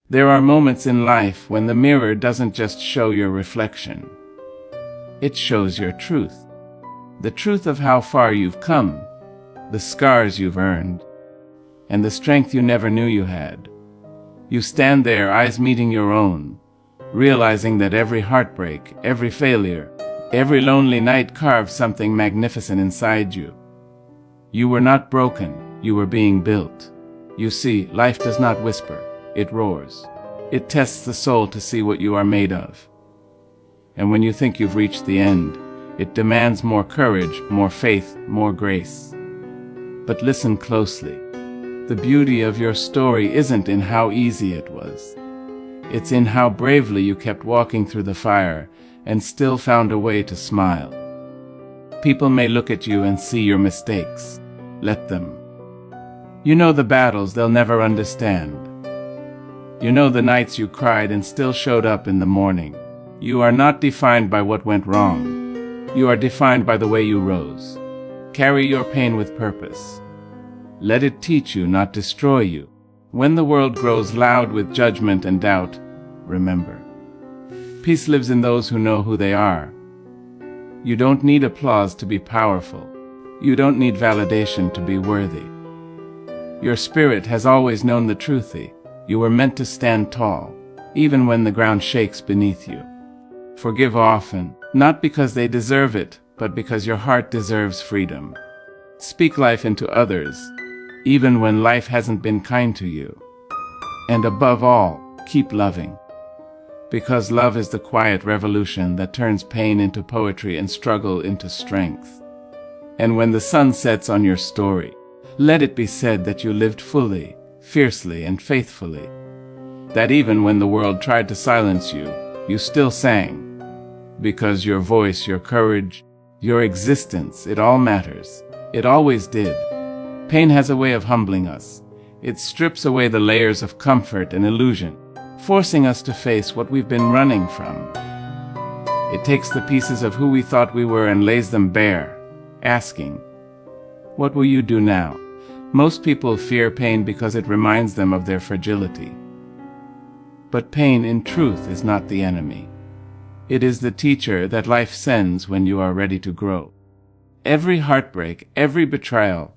There are moments in life when the mirror doesn't just show your reflection. It shows your truth. The truth of how far you've come, the scars you've earned, and the strength you never knew you had. You stand there, eyes meeting your own, realizing that every heartbreak, every failure, every lonely night carved something magnificent inside you. You were not broken, you were being built. You see, life does not whisper, it roars. It tests the soul to see what you are made of. And when you think you've reached the end, it demands more courage, more faith, more grace. But listen closely. The beauty of your story isn't in how easy it was. It's in how bravely you kept walking through the fire and still found a way to smile. People may look at you and see your mistakes. Let them. You know the battles they'll never understand. You know the nights you cried and still showed up in the morning. You are not defined by what went wrong. You are defined by the way you rose. Carry your pain with purpose. Let it teach you, not destroy you. When the world grows loud with judgment and doubt, remember, peace lives in those who know who they are. You don't need applause to be powerful. You don't need validation to be worthy. Your spirit has always known the truth. You were meant to stand tall, even when the ground shakes beneath you. Forgive often, not because they deserve it, but because your heart deserves freedom. Speak life into others, even when life hasn't been kind to you. And above all, keep loving. Because love is the quiet revolution that turns pain into poetry and struggle into strength. And when the sun sets on your story, let it be said that you lived fully, fiercely, and faithfully. That even when the world tried to silence you, you still sang. Because your voice, your courage, your existence, it all matters. It always did. Pain has a way of humbling us. It strips away the layers of comfort and illusion, forcing us to face what we've been running from. It takes the pieces of who we thought we were and lays them bare, asking, "What will you do now?" Most people fear pain because it reminds them of their fragility. But pain, in truth, is not the enemy. It is the teacher that life sends when you are ready to grow. Every heartbreak, every betrayal,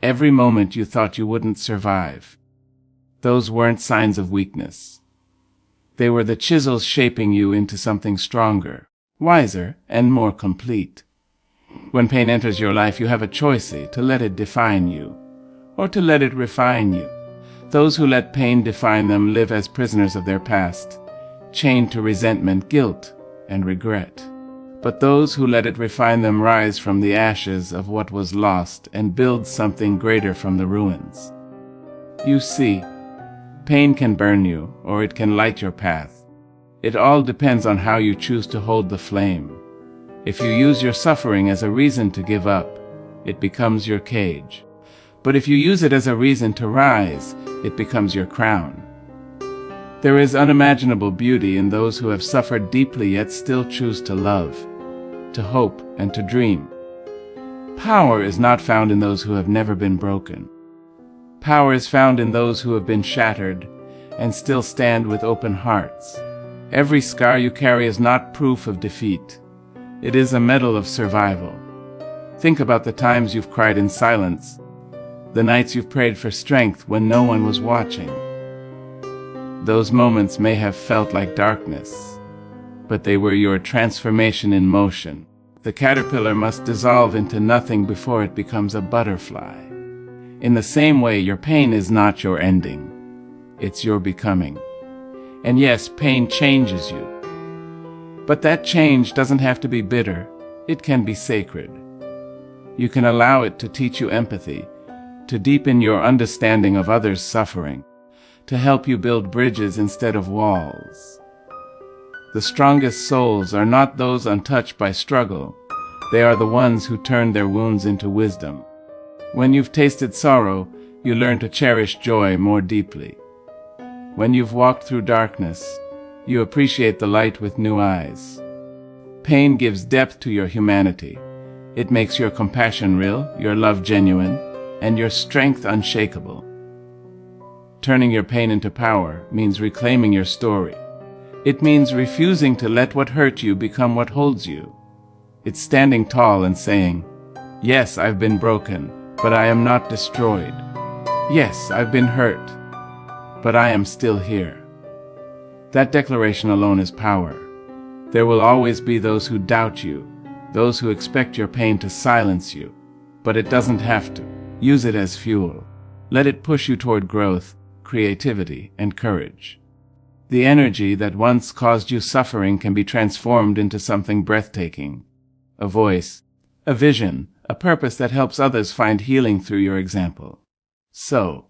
every moment you thought you wouldn't survive, those weren't signs of weakness. They were the chisels shaping you into something stronger, wiser, and more complete. When pain enters your life, you have a choice to let it define you, or to let it refine you. Those who let pain define them live as prisoners of their past, chained to resentment, guilt, and regret. But those who let it refine them rise from the ashes of what was lost and build something greater from the ruins. You see, pain can burn you, or it can light your path. It all depends on how you choose to hold the flame. If you use your suffering as a reason to give up, it becomes your cage. But if you use it as a reason to rise, it becomes your crown. There is unimaginable beauty in those who have suffered deeply yet still choose to love, to hope, and to dream. Power is not found in those who have never been broken. Power is found in those who have been shattered and still stand with open hearts. Every scar you carry is not proof of defeat. It is a medal of survival. Think about the times you've cried in silence, the nights you've prayed for strength when no one was watching. Those moments may have felt like darkness, but they were your transformation in motion. The caterpillar must dissolve into nothing before it becomes a butterfly. In the same way, your pain is not your ending. It's your becoming. And yes, pain changes you. But that change doesn't have to be bitter. It can be sacred. You can allow it to teach you empathy, to deepen your understanding of others' suffering, to help you build bridges instead of walls. The strongest souls are not those untouched by struggle. They are the ones who turn their wounds into wisdom. When you've tasted sorrow, you learn to cherish joy more deeply. When you've walked through darkness, you appreciate the light with new eyes. Pain gives depth to your humanity. It makes your compassion real, your love genuine, and your strength unshakable. Turning your pain into power means reclaiming your story. It means refusing to let what hurt you become what holds you. It's standing tall and saying, "Yes, I've been broken, but I am not destroyed. Yes, I've been hurt, but I am still here." That declaration alone is power. There will always be those who doubt you, those who expect your pain to silence you, but it doesn't have to. Use it as fuel. Let it push you toward growth, creativity, and courage. The energy that once caused you suffering can be transformed into something breathtaking. A voice, a vision, a purpose that helps others find healing through your example. So,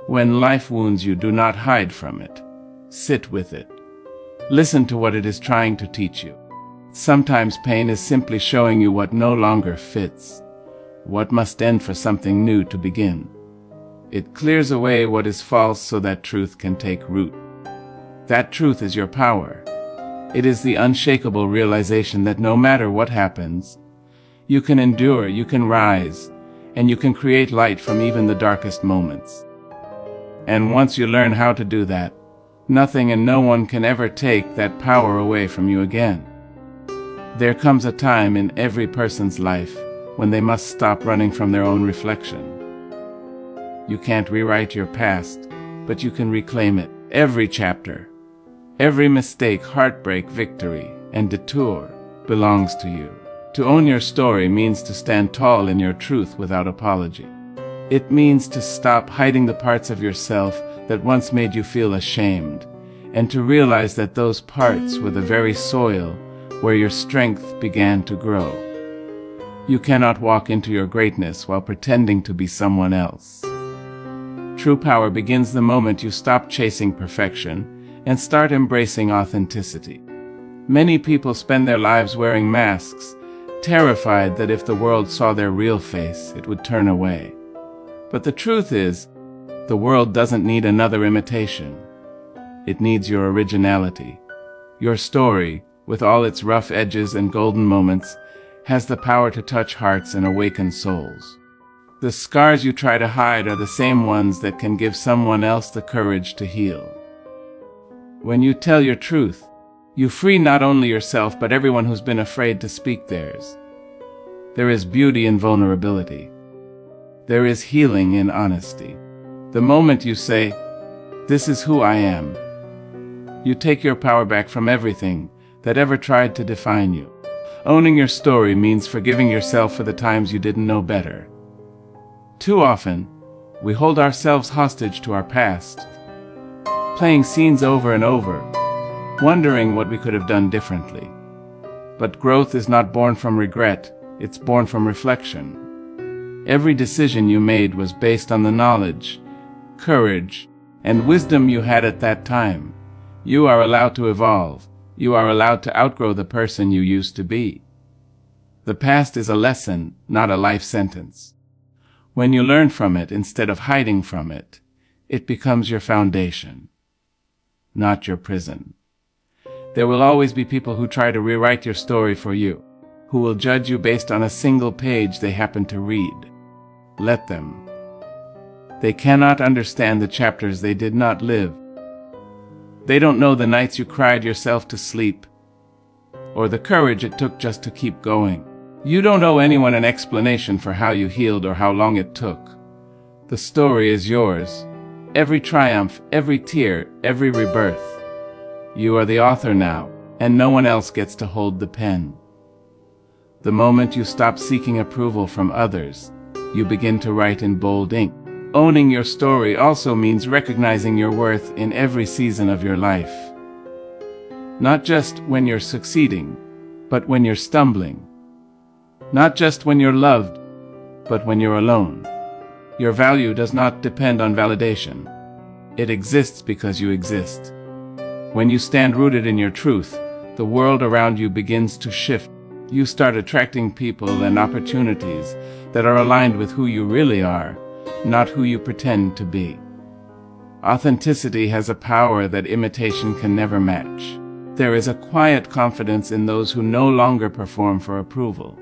when life wounds you, do not hide from it. Sit with it. Listen to what it is trying to teach you. Sometimes pain is simply showing you what no longer fits, what must end for something new to begin. It clears away what is false so that truth can take root. That truth is your power. It is the unshakable realization that no matter what happens, you can endure, you can rise, and you can create light from even the darkest moments. And once you learn how to do that, nothing and no one can ever take that power away from you again. There comes a time in every person's life when they must stop running from their own reflection. You can't rewrite your past, but you can reclaim it. Every chapter, every mistake, heartbreak, victory, and detour belongs to you. To own your story means to stand tall in your truth without apology. It means to stop hiding the parts of yourself that once made you feel ashamed, and to realize that those parts were the very soil where your strength began to grow. You cannot walk into your greatness while pretending to be someone else. True power begins the moment you stop chasing perfection and start embracing authenticity. Many people spend their lives wearing masks, terrified that if the world saw their real face, it would turn away. But the truth is, the world doesn't need another imitation. It needs your originality. Your story, with all its rough edges and golden moments, has the power to touch hearts and awaken souls. The scars you try to hide are the same ones that can give someone else the courage to heal. When you tell your truth, you free not only yourself but everyone who's been afraid to speak theirs. There is beauty in vulnerability. There is healing in honesty. The moment you say, "This is who I am," you take your power back from everything that ever tried to define you. Owning your story means forgiving yourself for the times you didn't know better. Too often, we hold ourselves hostage to our past, playing scenes over and over, wondering what we could have done differently. But growth is not born from regret, it's born from reflection. Every decision you made was based on the knowledge, courage, and wisdom you had at that time. You are allowed to evolve. You are allowed to outgrow the person you used to be. The past is a lesson, not a life sentence. When you learn from it instead of hiding from it, it becomes your foundation, not your prison. There will always be people who try to rewrite your story for you, who will judge you based on a single page they happen to read. Let them. They cannot understand the chapters they did not live. They don't know the nights you cried yourself to sleep, or the courage it took just to keep going. You don't owe anyone an explanation for how you healed or how long it took. The story is yours. Every triumph, every tear, every rebirth. You are the author now, and no one else gets to hold the pen. The moment you stop seeking approval from others, you begin to write in bold ink. Owning your story also means recognizing your worth in every season of your life. Not just when you're succeeding, but when you're stumbling. Not just when you're loved, but when you're alone. Your value does not depend on validation. It exists because you exist. When you stand rooted in your truth, the world around you begins to shift. You start attracting people and opportunities that are aligned with who you really are, not who you pretend to be. Authenticity has a power that imitation can never match. There is a quiet confidence in those who no longer perform for approval.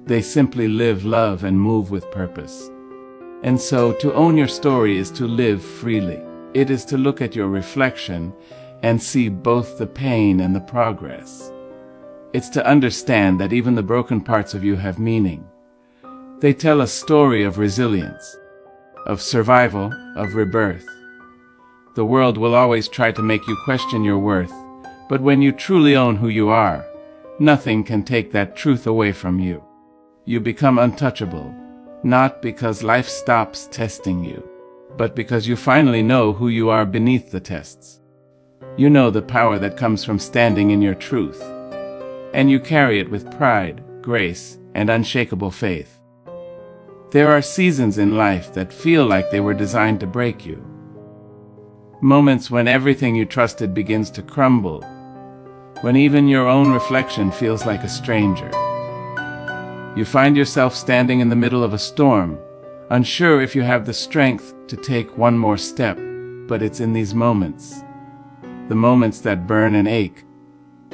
They simply live, love, and move with purpose. And so, to own your story is to live freely. It is to look at your reflection and see both the pain and the progress. It's to understand that even the broken parts of you have meaning. They tell a story of resilience, of survival, of rebirth. The world will always try to make you question your worth, but when you truly own who you are, nothing can take that truth away from you. You become untouchable, not because life stops testing you, but because you finally know who you are beneath the tests. You know the power that comes from standing in your truth, and you carry it with pride, grace, and unshakable faith. There are seasons in life that feel like they were designed to break you. Moments when everything you trusted begins to crumble, when even your own reflection feels like a stranger. You find yourself standing in the middle of a storm, unsure if you have the strength to take one more step, but it's in these moments, the moments that burn and ache,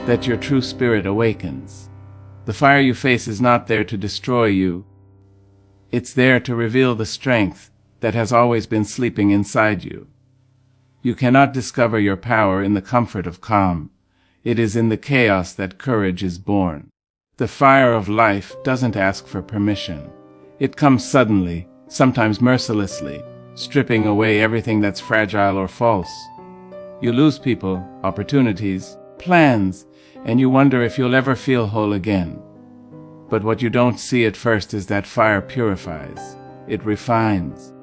that your true spirit awakens. The fire you face is not there to destroy you. It's there to reveal the strength that has always been sleeping inside you. You cannot discover your power in the comfort of calm. It is in the chaos that courage is born. The fire of life doesn't ask for permission. It comes suddenly, sometimes mercilessly, stripping away everything that's fragile or false. You lose people, opportunities, plans, and you wonder if you'll ever feel whole again. But what you don't see at first is that fire purifies. It refines.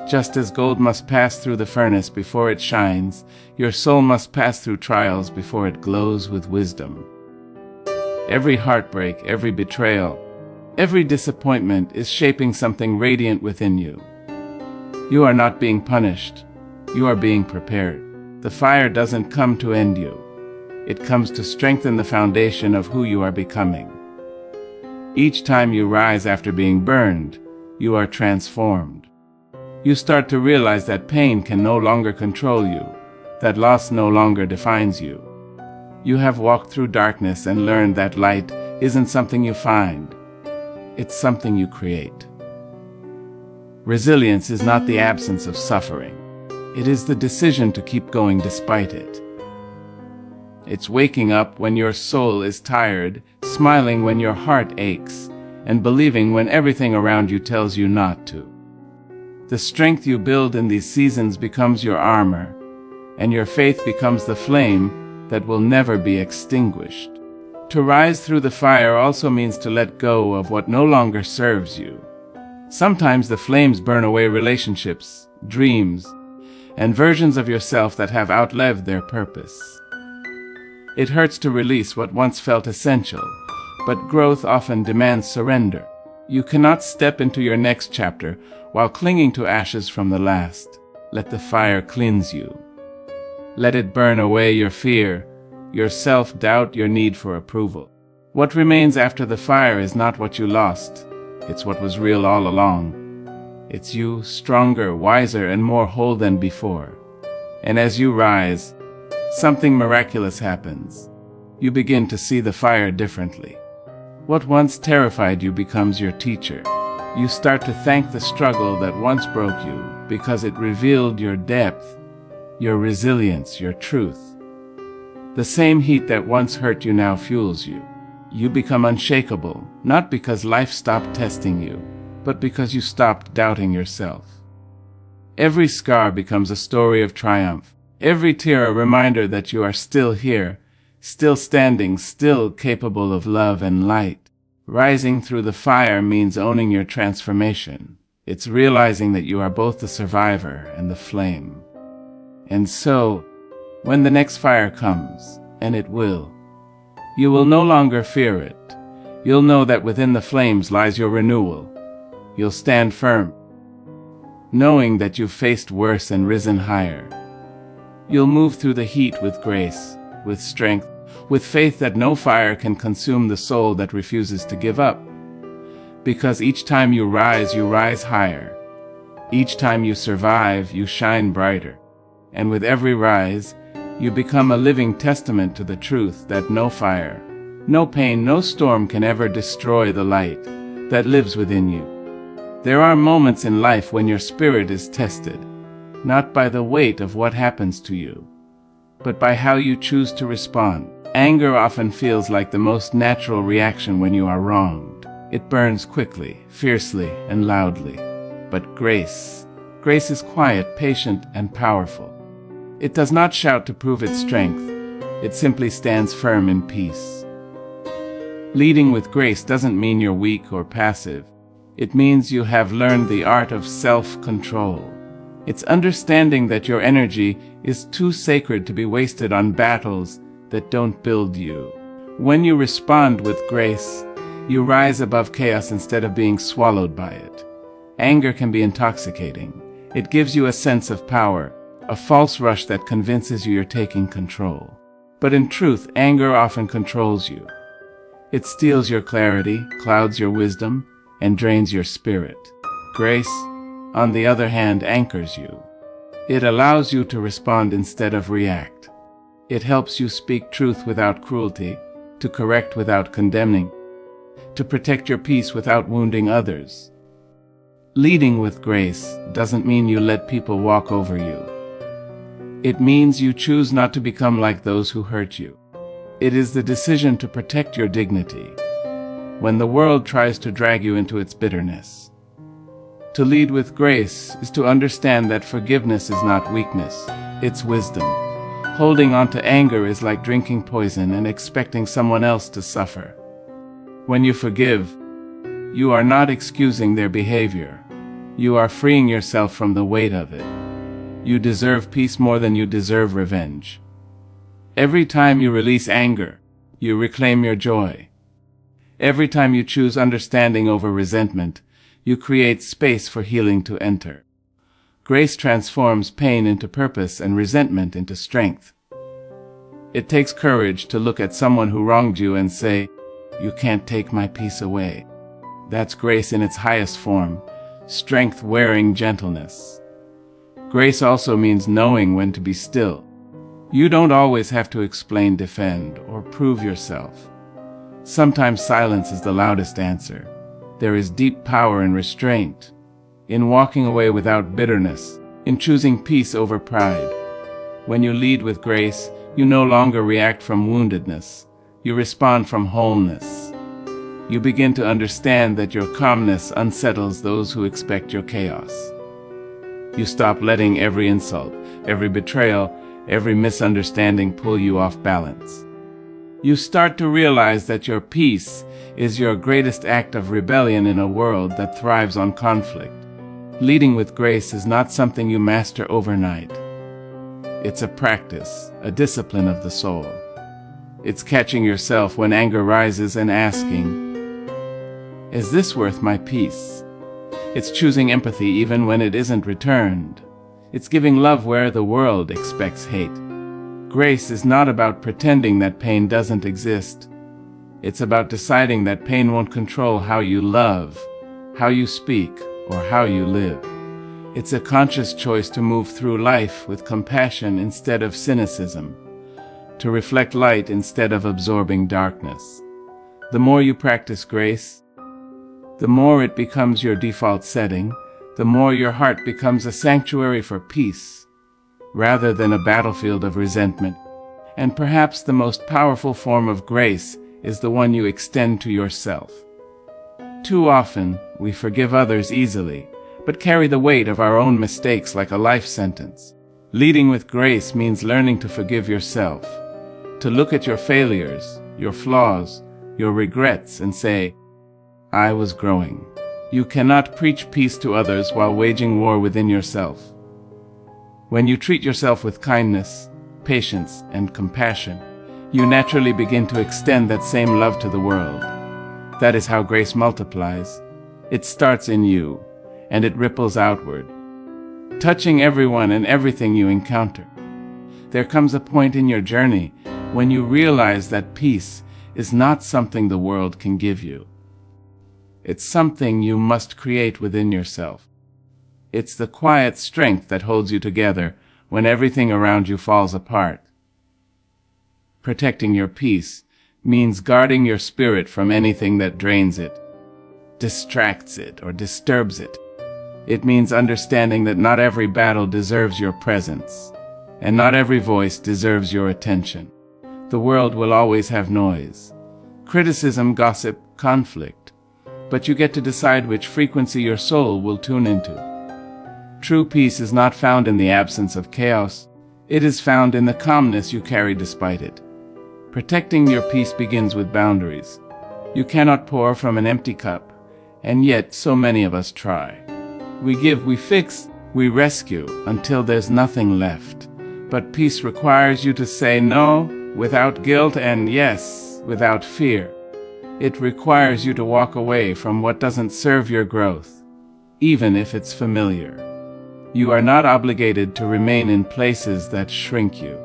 Just as gold must pass through the furnace before it shines, your soul must pass through trials before it glows with wisdom. Every heartbreak, every betrayal, every disappointment is shaping something radiant within you. You are not being punished. You are being prepared. The fire doesn't come to end you. It comes to strengthen the foundation of who you are becoming. Each time you rise after being burned, you are transformed. You start to realize that pain can no longer control you, that loss no longer defines you. You have walked through darkness and learned that light isn't something you find. It's something you create. Resilience is not the absence of suffering. It is the decision to keep going despite it. It's waking up when your soul is tired, smiling when your heart aches, and believing when everything around you tells you not to. The strength you build in these seasons becomes your armor, and your faith becomes the flame that will never be extinguished. To rise through the fire also means to let go of what no longer serves you. Sometimes the flames burn away relationships, dreams, and versions of yourself that have outlived their purpose. It hurts to release what once felt essential, but growth often demands surrender. You cannot step into your next chapter while clinging to ashes from the last. Let the fire cleanse you. Let it burn away your fear, your self-doubt, your need for approval. What remains after the fire is not what you lost. It's what was real all along. It's you, stronger, wiser, and more whole than before. And as you rise, something miraculous happens. You begin to see the fire differently. What once terrified you becomes your teacher. You start to thank the struggle that once broke you because it revealed your depth, your resilience, your truth. The same heat that once hurt you now fuels you. You become unshakable, not because life stopped testing you, but because you stopped doubting yourself. Every scar becomes a story of triumph. Every tear a reminder that you are still here, still standing, still capable of love and light. Rising through the fire means owning your transformation. It's realizing that you are both the survivor and the flame. And so, when the next fire comes, and it will, you will no longer fear it. You'll know that within the flames lies your renewal. You'll stand firm, knowing that you've faced worse and risen higher. You'll move through the heat with grace, with strength, with faith that no fire can consume the soul that refuses to give up. Because each time you rise higher. Each time you survive, you shine brighter. And with every rise, you become a living testament to the truth that no fire, no pain, no storm can ever destroy the light that lives within you. There are moments in life when your spirit is tested, not by the weight of what happens to you, but by how you choose to respond. Anger often feels like the most natural reaction when you are wronged. It burns quickly, fiercely, and loudly. But grace is quiet, patient, and powerful. It does not shout to prove its strength. It simply stands firm in peace. Leading with grace doesn't mean you're weak or passive. It means you have learned the art of self-control. It's understanding that your energy is too sacred to be wasted on battles that don't build you. When you respond with grace, you rise above chaos instead of being swallowed by it. Anger can be intoxicating. It gives you a sense of power, a false rush that convinces you you're taking control. But in truth, anger often controls you. It steals your clarity, clouds your wisdom, and drains your spirit. Grace, on the other hand, anchors you. It allows you to respond instead of react. It helps you speak truth without cruelty, to correct without condemning, to protect your peace without wounding others. Leading with grace doesn't mean you let people walk over you. It means you choose not to become like those who hurt you. It is the decision to protect your dignity when the world tries to drag you into its bitterness. To lead with grace is to understand that forgiveness is not weakness, it's wisdom. Holding on to anger is like drinking poison and expecting someone else to suffer. When you forgive, you are not excusing their behavior. You are freeing yourself from the weight of it. You deserve peace more than you deserve revenge. Every time you release anger, you reclaim your joy. Every time you choose understanding over resentment, you create space for healing to enter. Grace transforms pain into purpose and resentment into strength. It takes courage to look at someone who wronged you and say, "You can't take my peace away." That's grace in its highest form, strength wearing gentleness. Grace also means knowing when to be still. You don't always have to explain, defend, or prove yourself. Sometimes silence is the loudest answer. There is deep power in restraint, in walking away without bitterness, in choosing peace over pride. When you lead with grace, you no longer react from woundedness. You respond from wholeness. You begin to understand that your calmness unsettles those who expect your chaos. You stop letting every insult, every betrayal, every misunderstanding pull you off balance. You start to realize that your peace is your greatest act of rebellion in a world that thrives on conflict. Leading with grace is not something you master overnight. It's a practice, a discipline of the soul. It's catching yourself when anger rises and asking, "Is this worth my peace?" It's choosing empathy even when it isn't returned. It's giving love where the world expects hate. Grace is not about pretending that pain doesn't exist. It's about deciding that pain won't control how you love, how you speak, or how you live. It's a conscious choice to move through life with compassion instead of cynicism, to reflect light instead of absorbing darkness. The more you practice grace, the more it becomes your default setting, the more your heart becomes a sanctuary for peace, rather than a battlefield of resentment. And perhaps the most powerful form of grace is the one you extend to yourself. Too often, we forgive others easily, but carry the weight of our own mistakes like a life sentence. Leading with grace means learning to forgive yourself, to look at your failures, your flaws, your regrets, and say, "I was growing." You cannot preach peace to others while waging war within yourself. When you treat yourself with kindness, patience, and compassion, you naturally begin to extend that same love to the world. That is how grace multiplies. It starts in you, and it ripples outward, touching everyone and everything you encounter. There comes a point in your journey when you realize that peace is not something the world can give you. It's something you must create within yourself. It's the quiet strength that holds you together when everything around you falls apart. Protecting your peace means guarding your spirit from anything that drains it. distracts it, or disturbs it. It means understanding that not every battle deserves your presence, and not every voice deserves your attention. The world will always have noise, criticism, gossip, conflict, but you get to decide which frequency your soul will tune into. True peace is not found in the absence of chaos. It is found in the calmness you carry despite it. Protecting your peace begins with boundaries. You cannot pour from an empty cup, and yet so many of us try. We give, we fix, we rescue until there's nothing left. But peace requires you to say no without guilt and yes without fear. It requires you to walk away from what doesn't serve your growth, even if it's familiar. You are not obligated to remain in places that shrink you.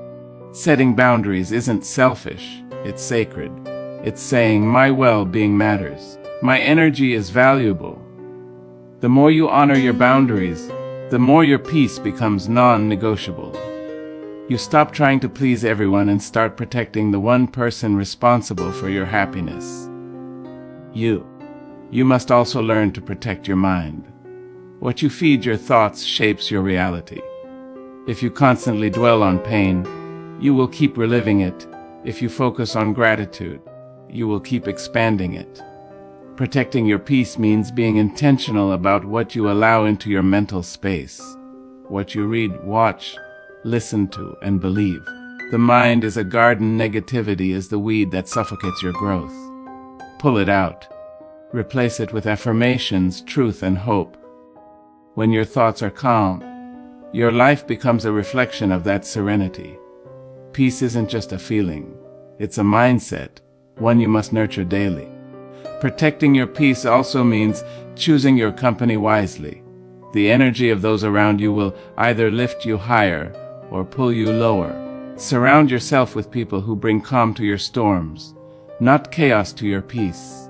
Setting boundaries isn't selfish, it's sacred. It's saying, my well-being matters. My energy is valuable. The more you honor your boundaries, the more your peace becomes non-negotiable. You stop trying to please everyone and start protecting the one person responsible for your happiness. You. You must also learn to protect your mind. What you feed your thoughts shapes your reality. If you constantly dwell on pain, you will keep reliving it. If you focus on gratitude, you will keep expanding it. Protecting your peace means being intentional about what you allow into your mental space, what you read, watch, listen to, and believe. The mind is a garden. Negativity is the weed that suffocates your growth. Pull it out. Replace it with affirmations, truth, and hope. When your thoughts are calm, your life becomes a reflection of that serenity. Peace isn't just a feeling. It's a mindset, one you must nurture daily. Protecting your peace also means choosing your company wisely. The energy of those around you will either lift you higher or pull you lower. Surround yourself with people who bring calm to your storms, not chaos to your peace.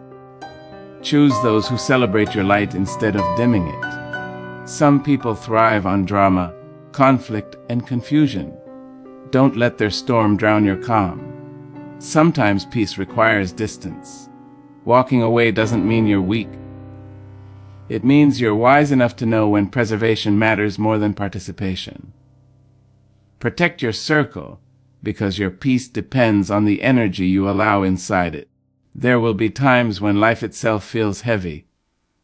Choose those who celebrate your light instead of dimming it. Some people thrive on drama, conflict, and confusion. Don't let their storm drown your calm. Sometimes peace requires distance. Walking away doesn't mean you're weak. It means you're wise enough to know when preservation matters more than participation. Protect your circle, because your peace depends on the energy you allow inside it. There will be times when life itself feels heavy,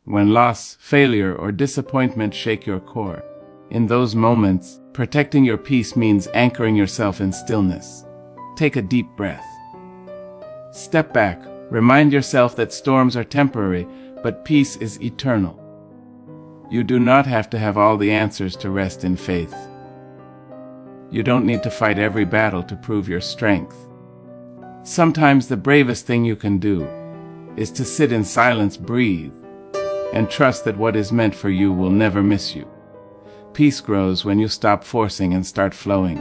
when loss, failure, or disappointment shake your core. In those moments, protecting your peace means anchoring yourself in stillness. Take a deep breath. Step back. Remind yourself that storms are temporary, but peace is eternal. You do not have to have all the answers to rest in faith. You don't need to fight every battle to prove your strength. Sometimes the bravest thing you can do is to sit in silence, breathe, and trust that what is meant for you will never miss you. Peace grows when you stop forcing and start flowing.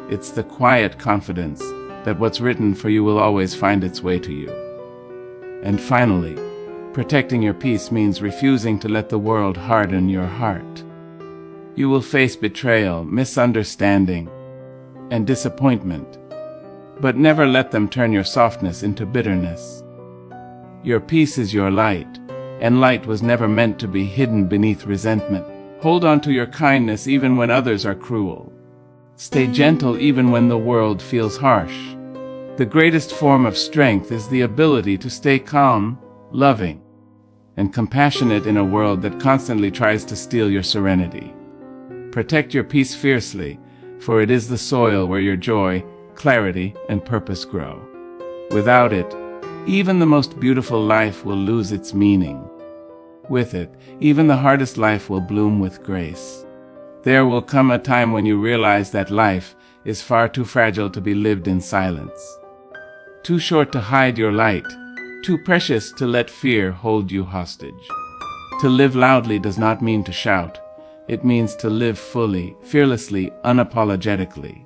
It's the quiet confidence that what's written for you will always find its way to you. And finally, protecting your peace means refusing to let the world harden your heart. You will face betrayal, misunderstanding, and disappointment, but never let them turn your softness into bitterness. Your peace is your light, and light was never meant to be hidden beneath resentment. Hold on to your kindness even when others are cruel. Stay gentle even when the world feels harsh. The greatest form of strength is the ability to stay calm, loving, and compassionate in a world that constantly tries to steal your serenity. Protect your peace fiercely, for it is the soil where your joy, clarity, and purpose grow. Without it, even the most beautiful life will lose its meaning. With it, even the hardest life will bloom with grace. There will come a time when you realize that life is far too fragile to be lived in silence. Too short to hide your light, too precious to let fear hold you hostage. To live loudly does not mean to shout. It means to live fully, fearlessly, unapologetically.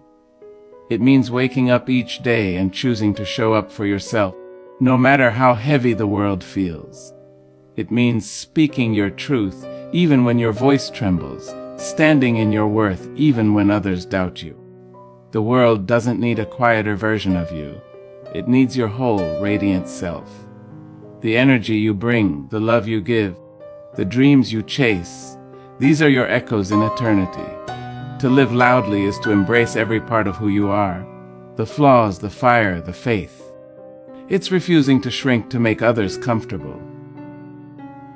It means waking up each day and choosing to show up for yourself, no matter how heavy the world feels. It means speaking your truth, even when your voice trembles, standing in your worth, even when others doubt you. The world doesn't need a quieter version of you. It needs your whole, radiant self. the energy you bring, the love you give, the dreams you chase. These are your echoes in eternity. To live loudly is to embrace every part of who you are, the flaws, the fire, the faith. It's refusing to shrink to make others comfortable.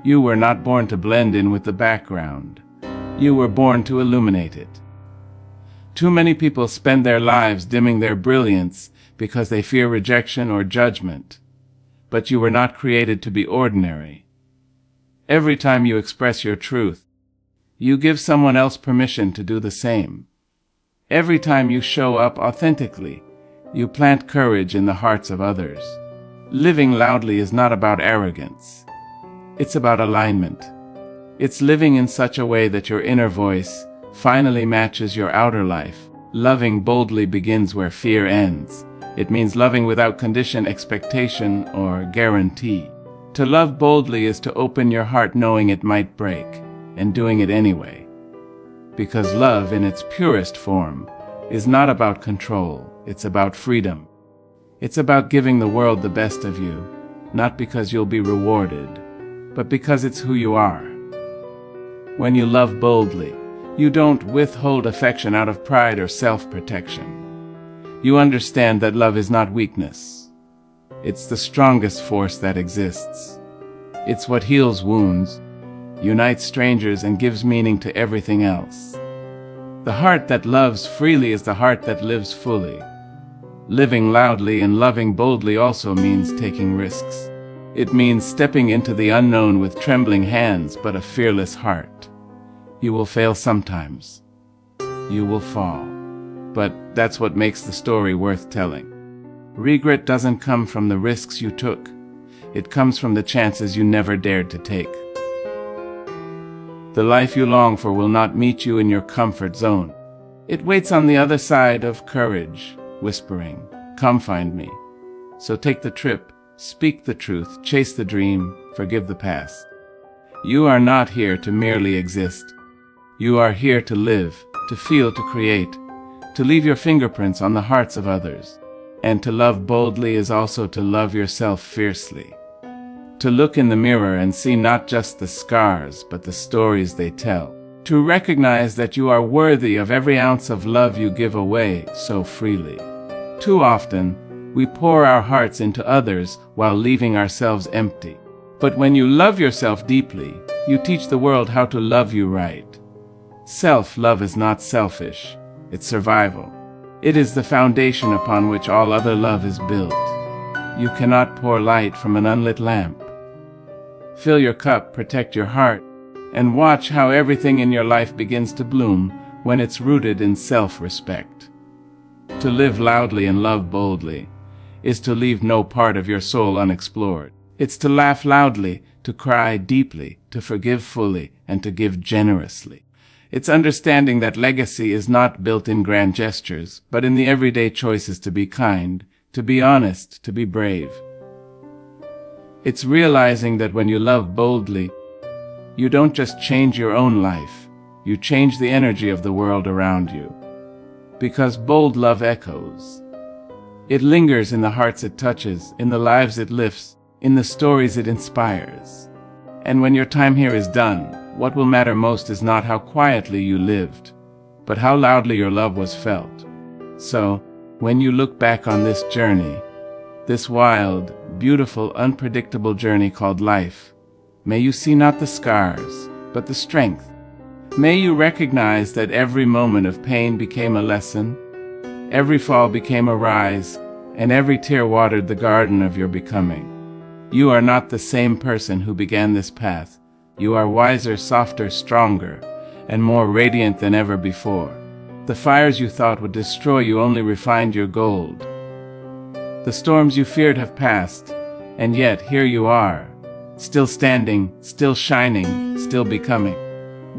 You were not born to blend in with the background. You were born to illuminate it. Too many people spend their lives dimming their brilliance because they fear rejection or judgment. But you were not created to be ordinary. Every time you express your truth, you give someone else permission to do the same. Every time you show up authentically, you plant courage in the hearts of others. Living loudly is not about arrogance. It's about alignment. It's living in such a way that your inner voice finally matches your outer life. Loving boldly begins where fear ends. It means loving without condition, expectation, or guarantee. To love boldly is to open your heart knowing it might break, and doing it anyway. Because love, in its purest form, is not about control, it's about freedom. It's about giving the world the best of you, not because you'll be rewarded, but because it's who you are. When you love boldly, you don't withhold affection out of pride or self-protection. You understand that love is not weakness. It's the strongest force that exists. It's what heals wounds, unites strangers, and gives meaning to everything else. The heart that loves freely is the heart that lives fully. Living loudly and loving boldly also means taking risks. It means stepping into the unknown with trembling hands but a fearless heart. You will fail sometimes. You will fall. But that's what makes the story worth telling. Regret doesn't come from the risks you took. It comes from the chances you never dared to take. The life you long for will not meet you in your comfort zone. It waits on the other side of courage, whispering, "Come find me." So take the trip, speak the truth, chase the dream, forgive the past. You are not here to merely exist. You are here to live, to feel, to create, to leave your fingerprints on the hearts of others. And to love boldly is also to love yourself fiercely. To look in the mirror and see not just the scars, but the stories they tell. To recognize that you are worthy of every ounce of love you give away so freely. Too often, we pour our hearts into others while leaving ourselves empty. But when you love yourself deeply, you teach the world how to love you right. Self-love is not selfish, it's survival. It is the foundation upon which all other love is built. You cannot pour light from an unlit lamp. Fill your cup, protect your heart, and watch how everything in your life begins to bloom when it's rooted in self-respect. To live loudly and love boldly is to leave no part of your soul unexplored. It's to laugh loudly, to cry deeply, to forgive fully, and to give generously. It's understanding that legacy is not built in grand gestures, but in the everyday choices to be kind, to be honest, to be brave. It's realizing that when you love boldly, you don't just change your own life, you change the energy of the world around you. Because bold love echoes. It lingers in the hearts it touches, in the lives it lifts, in the stories it inspires. And when your time here is done, what will matter most is not how quietly you lived, but how loudly your love was felt. So, when you look back on this journey, this wild, beautiful, unpredictable journey called life, may you see not the scars, but the strength. May you recognize that every moment of pain became a lesson, every fall became a rise, and every tear watered the garden of your becoming. You are not the same person who began this path. You are wiser, softer, stronger, and more radiant than ever before. The fires you thought would destroy you only refined your gold. The storms you feared have passed, and yet here you are, still standing, still shining, still becoming.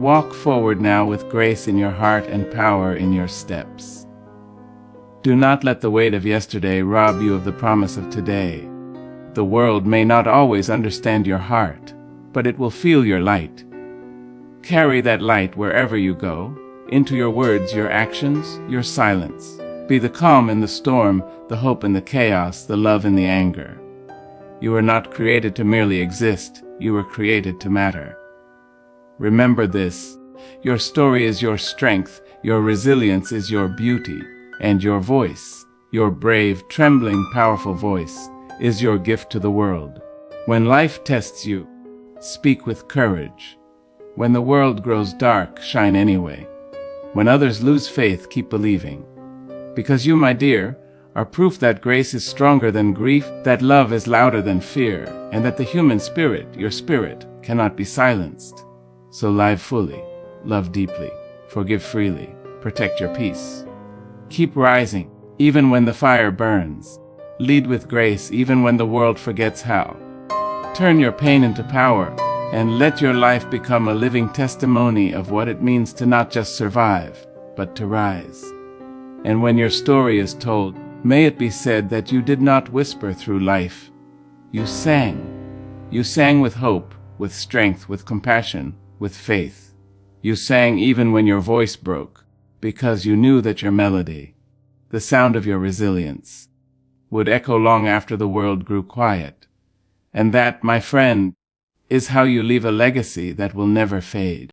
Walk forward now with grace in your heart and power in your steps. Do not let the weight of yesterday rob you of the promise of today. The world may not always understand your heart, but it will feel your light. Carry that light wherever you go, into your words, your actions, your silence. Be the calm in the storm, the hope in the chaos, the love in the anger. You were not created to merely exist, you were created to matter. Remember this. Your story is your strength, your resilience is your beauty, and your voice, your brave, trembling, powerful voice, is your gift to the world. When life tests you, speak with courage. When the world grows dark, shine anyway. When others lose faith, keep believing. Because you, my dear, are proof that grace is stronger than grief, that love is louder than fear, and that the human spirit, your spirit, cannot be silenced. So live fully, love deeply, forgive freely, protect your peace. Keep rising, even when the fire burns. Lead with grace, even when the world forgets how. Turn your pain into power, and let your life become a living testimony of what it means to not just survive, but to rise. And when your story is told, may it be said that you did not whisper through life. You sang. You sang with hope, with strength, with compassion, with faith. You sang even when your voice broke, because you knew that your melody, the sound of your resilience, would echo long after the world grew quiet. And that, my friend, is how you leave a legacy that will never fade.